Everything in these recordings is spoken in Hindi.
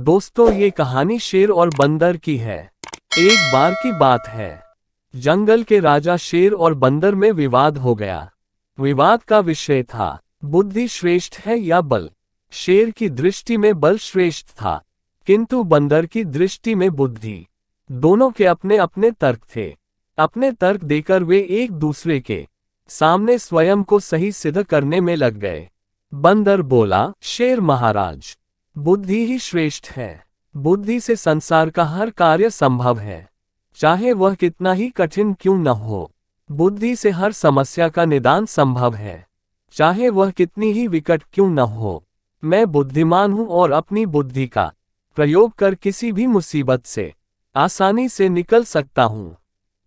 दोस्तों, ये कहानी शेर और बंदर की है। एक बार की बात है, जंगल के राजा शेर और बंदर में विवाद हो गया। विवाद का विषय था, बुद्धि श्रेष्ठ है या बल। शेर की दृष्टि में बल श्रेष्ठ था, किंतु बंदर की दृष्टि में बुद्धि। दोनों के अपने अपने तर्क थे। अपने तर्क देकर वे एक दूसरे के सामने स्वयं को सही सिद्ध करने में लग गए। बंदर बोला, शेर महाराज, बुद्धि ही श्रेष्ठ है। बुद्धि से संसार का हर कार्य संभव है, चाहे वह कितना ही कठिन क्यों न हो। बुद्धि से हर समस्या का निदान संभव है, चाहे वह कितनी ही विकट क्यों न हो। मैं बुद्धिमान हूं और अपनी बुद्धि का प्रयोग कर किसी भी मुसीबत से आसानी से निकल सकता हूं।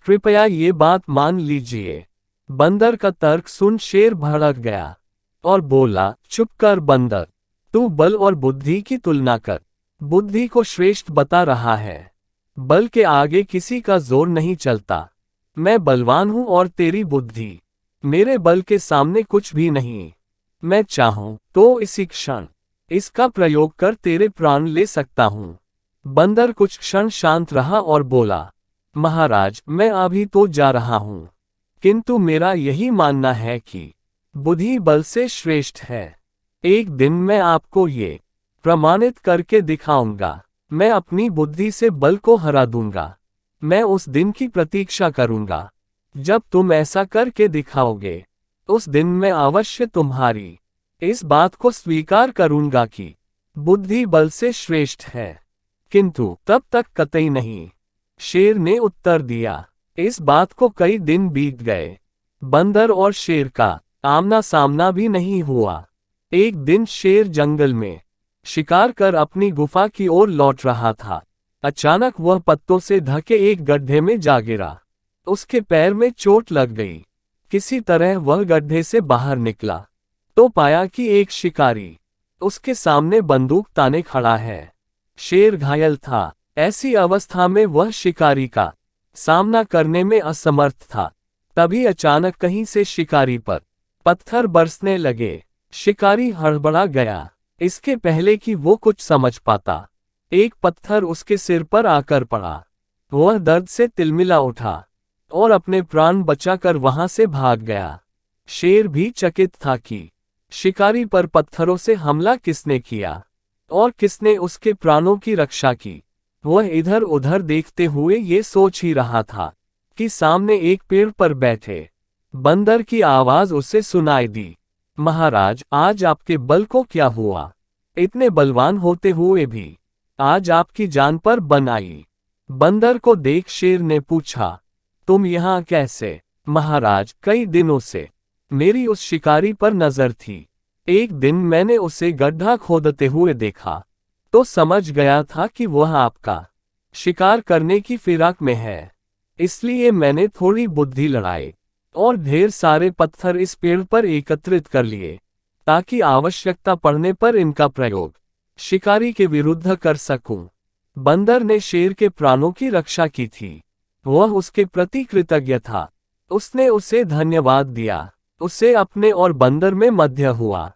कृपया ये बात मान लीजिए। बंदर का तर्क सुन शेर भड़क गया और बोला, चुप कर बंदर, तू बल और बुद्धि की तुलना कर। बुद्धि को श्रेष्ठ बता रहा है, बल के आगे किसी का जोर नहीं चलता। मैं बलवान हूं और तेरी बुद्धि मेरे बल के सामने कुछ भी नहीं। मैं चाहूं तो इसी क्षण इसका प्रयोग कर तेरे प्राण ले सकता हूं। बंदर कुछ क्षण शांत रहा और बोला, महाराज, मैं अभी तो जा रहा हूं, किंतु मेरा यही मानना है कि बुद्धि बल से श्रेष्ठ है। एक दिन मैं आपको ये प्रमाणित करके दिखाऊंगा। मैं अपनी बुद्धि से बल को हरा दूंगा। मैं उस दिन की प्रतीक्षा करूंगा जब तुम ऐसा करके दिखाओगे। उस दिन मैं अवश्य तुम्हारी इस बात को स्वीकार करूंगा कि बुद्धि बल से श्रेष्ठ है, किंतु तब तक कतई नहीं। शेर ने उत्तर दिया। इस बात को कई दिन बीत गए। बंदर और शेर का आमना सामना भी नहीं हुआ। एक दिन शेर जंगल में शिकार कर अपनी गुफा की ओर लौट रहा था। अचानक वह पत्तों से ढके एक गड्ढे में जा गिरा। उसके पैर में चोट लग गई। किसी तरह वह गड्ढे से बाहर निकला तो पाया कि एक शिकारी उसके सामने बंदूक ताने खड़ा है। शेर घायल था। ऐसी अवस्था में वह शिकारी का सामना करने में असमर्थ था। तभी अचानक कहीं से शिकारी पर पत्थर बरसने लगे। शिकारी हड़बड़ा गया। इसके पहले कि वो कुछ समझ पाता, एक पत्थर उसके सिर पर आकर पड़ा। वह दर्द से तिलमिला उठा और अपने प्राण बचाकर वहां से भाग गया। शेर भी चकित था कि शिकारी पर पत्थरों से हमला किसने किया और किसने उसके प्राणों की रक्षा की। वह इधर उधर देखते हुए ये सोच ही रहा था कि सामने एक पेड़ पर बैठे बंदर की आवाज उसे सुनाई दी, महाराज, आज आपके बल को क्या हुआ? इतने बलवान होते हुए भी आज आपकी जान पर बन आई। बंदर को देख शेर ने पूछा, तुम यहाँ कैसे? महाराज, कई दिनों से मेरी उस शिकारी पर नजर थी। एक दिन मैंने उसे गड्ढा खोदते हुए देखा तो समझ गया था कि वह आपका शिकार करने की फिराक में है। इसलिए मैंने थोड़ी बुद्धि लड़ाई और ढेर सारे पत्थर इस पेड़ पर एकत्रित कर लिए ताकि आवश्यकता पड़ने पर इनका प्रयोग शिकारी के विरुद्ध कर सकूं। बंदर ने शेर के प्राणों की रक्षा की थी। वह उसके प्रति कृतज्ञ था। उसने उसे धन्यवाद दिया। उसे अपने और बंदर में मध्य हुआ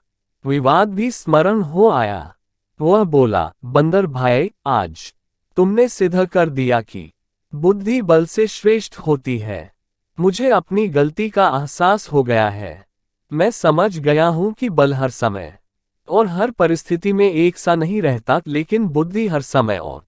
विवाद भी स्मरण हो आया। वह बोला, बंदर भाई, आज तुमने सिद्ध कर दिया कि बुद्धि बल से श्रेष्ठ होती है। मुझे अपनी गलती का एहसास हो गया है। मैं समझ गया हूं कि बल हर समय और हर परिस्थिति में एक सा नहीं रहता, लेकिन बुद्धि हर समय और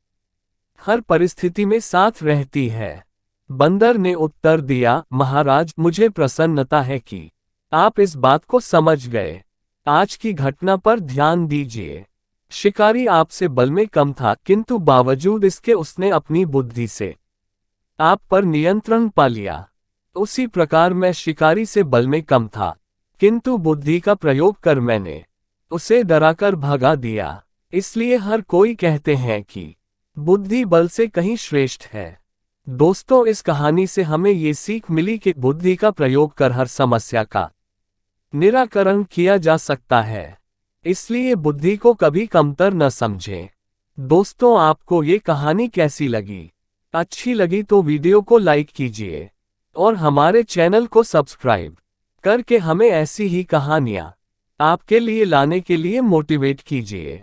हर परिस्थिति में साथ रहती है। बंदर ने उत्तर दिया, महाराज, मुझे प्रसन्नता है कि आप इस बात को समझ गए। आज की घटना पर ध्यान दीजिए। शिकारी आपसे बल में कम था, किंतु बावजूद इसके उसने अपनी बुद्धि से आप पर नियंत्रण पा लिया। उसी प्रकार मैं शिकारी से बल में कम था, किंतु बुद्धि का प्रयोग कर मैंने उसे डराकर भगा दिया। इसलिए हर कोई कहते हैं कि बुद्धि बल से कहीं श्रेष्ठ है। दोस्तों, इस कहानी से हमें ये सीख मिली कि बुद्धि का प्रयोग कर हर समस्या का निराकरण किया जा सकता है। इसलिए बुद्धि को कभी कमतर न समझें। दोस्तों, आपको ये कहानी कैसी लगी? अच्छी लगी तो वीडियो को लाइक कीजिए और हमारे चैनल को सब्सक्राइब करके हमें ऐसी ही कहानियां आपके लिए लाने के लिए मोटिवेट कीजिए।